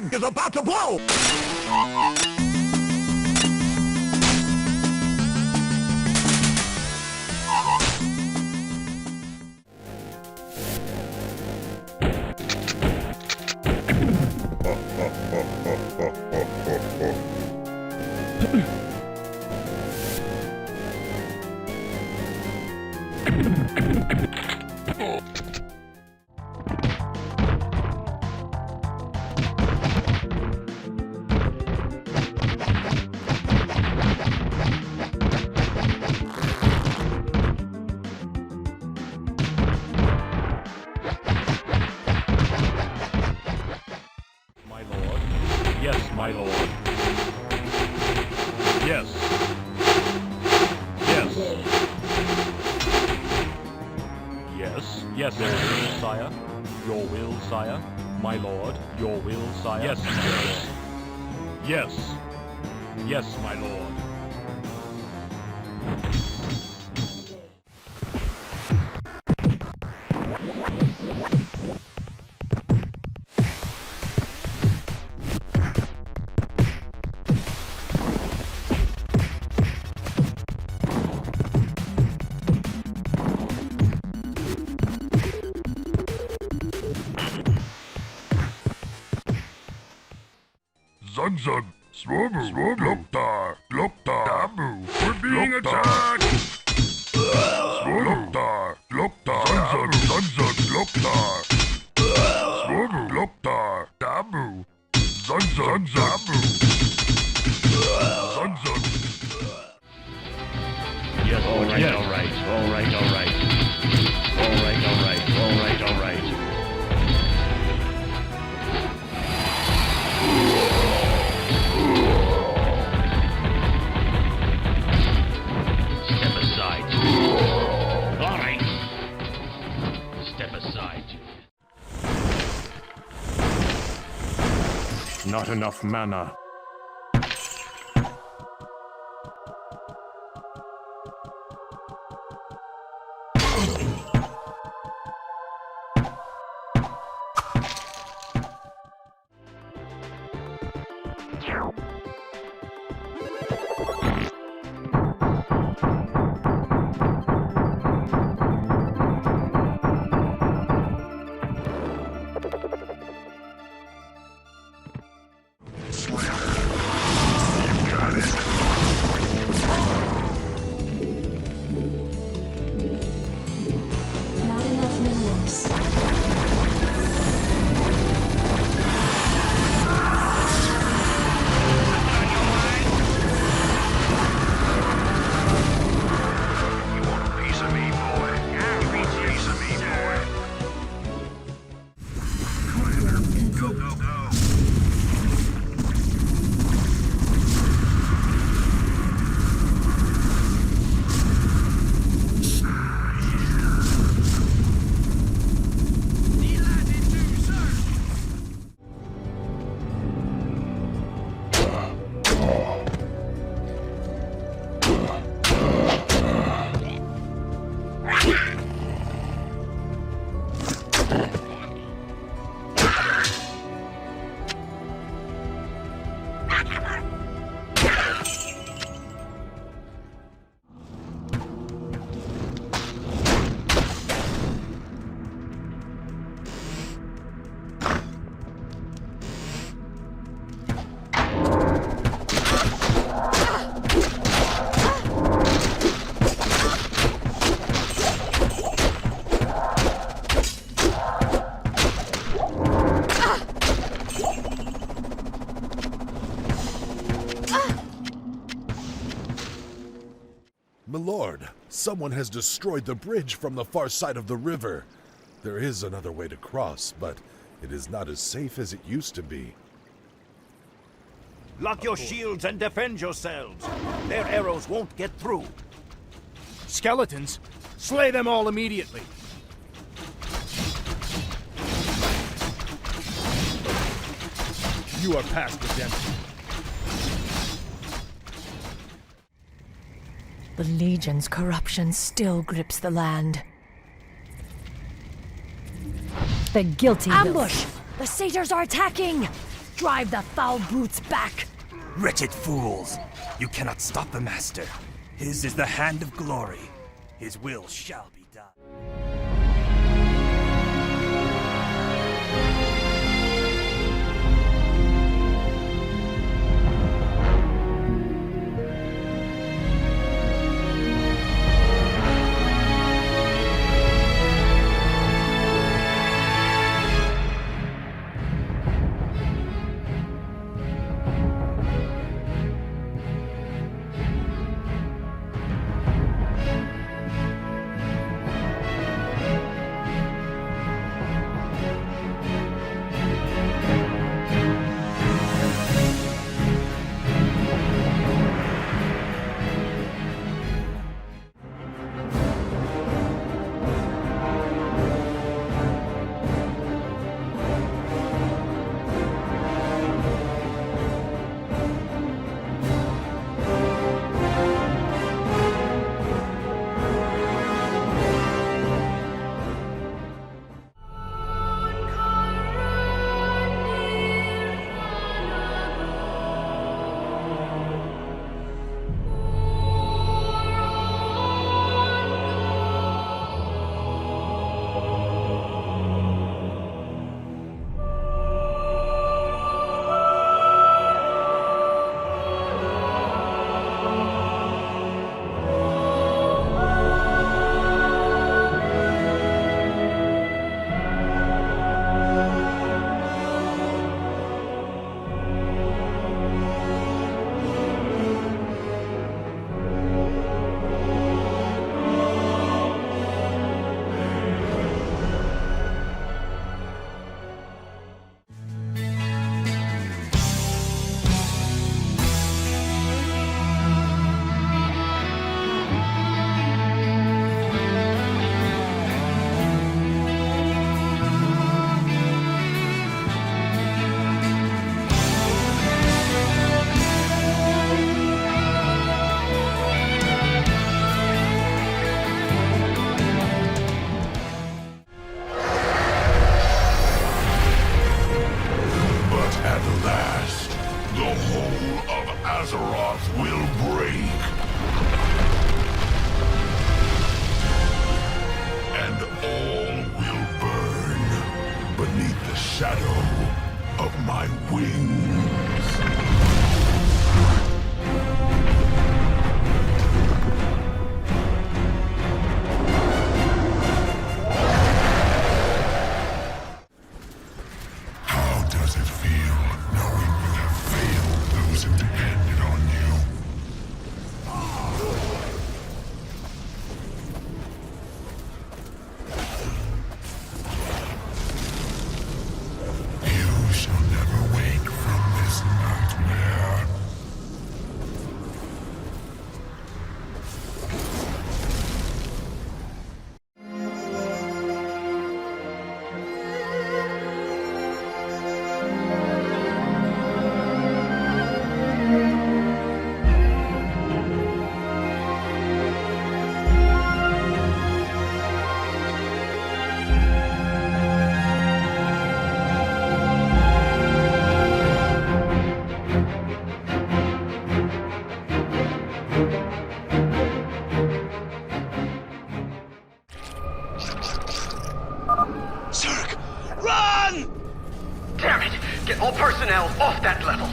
jig is about to blow! Yes, my lord. Yes. Yes. Yes. Yes, your will, sire. Your will, sire. My lord. Your will, sire. Yes, yes. Yes. Yes, my lord. Zug, Swobu, Gloktar, Damu, we're being attacked! Gloktar, Zug, Gloktar, Swobu, Gloktar, Damu, Zug, Damu, Zug. Yes, All right, yes. all right, all right, all right. All right, all right, all right, all right. Step aside. All right. Step aside. Not enough mana. Not enough minerals. Piece of me, boy. Piece of me, boy. Go, go, go. Milord, someone has destroyed the bridge from the far side of the river. There is another way to cross, but it is not as safe as it used to be. Lock your shields and defend yourselves. Their arrows won't get through. Skeletons? Slay them all immediately. You are past redemption. The Legion's corruption still grips the land. The guilty Ambush! The satyrs are attacking! Drive the foul brutes back! Wretched fools! You cannot stop the Master. His is the hand of glory. His will shall be done. Azeroth will break. And all will burn beneath the shadow of my wings. How does it feel knowing you have failed those who depended on you? You shall never wake from this nightmare. Zerg, run! Damn it! Get all personnel off that level!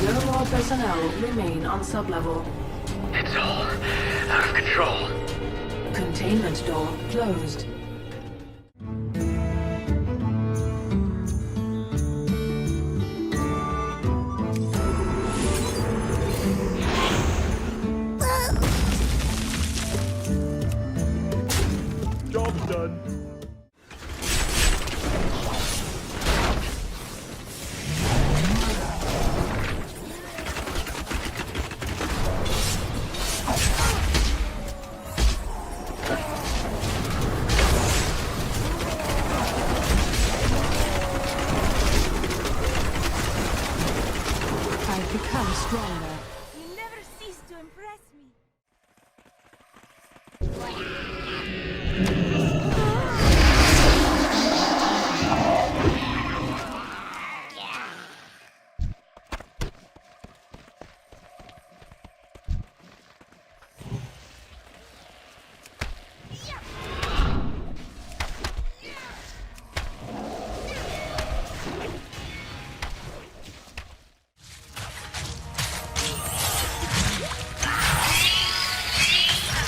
No more personnel remain on sublevel. It's all out of control. Containment door closed. Job's done. I've become stronger. You never cease to impress me.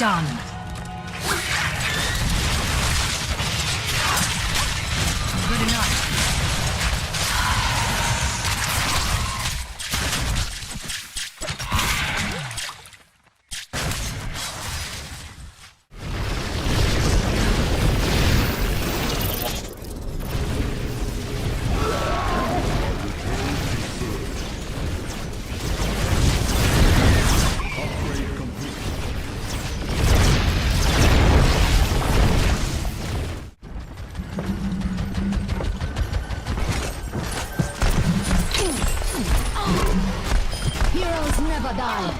done. Good enough. Heroes never die.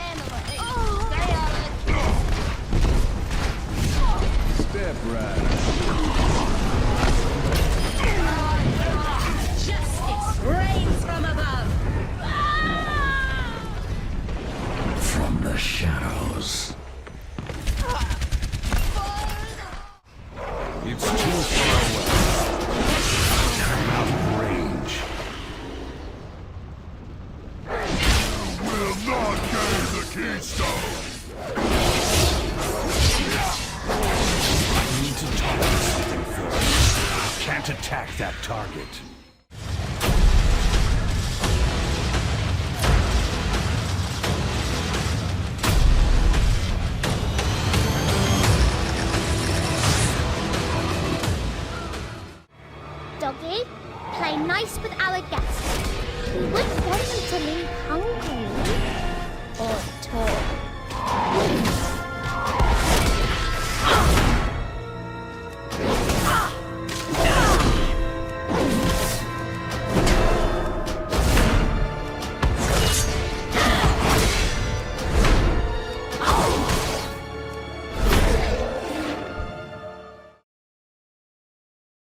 Step right. Justice reigns from above. From the shadows. It's too far away. I'm out of range. Will not gain the keystone! I need to talk to something first. Can't attack that target. Doggy, play nice with our guests. We wouldn't want them to leave hungry. Or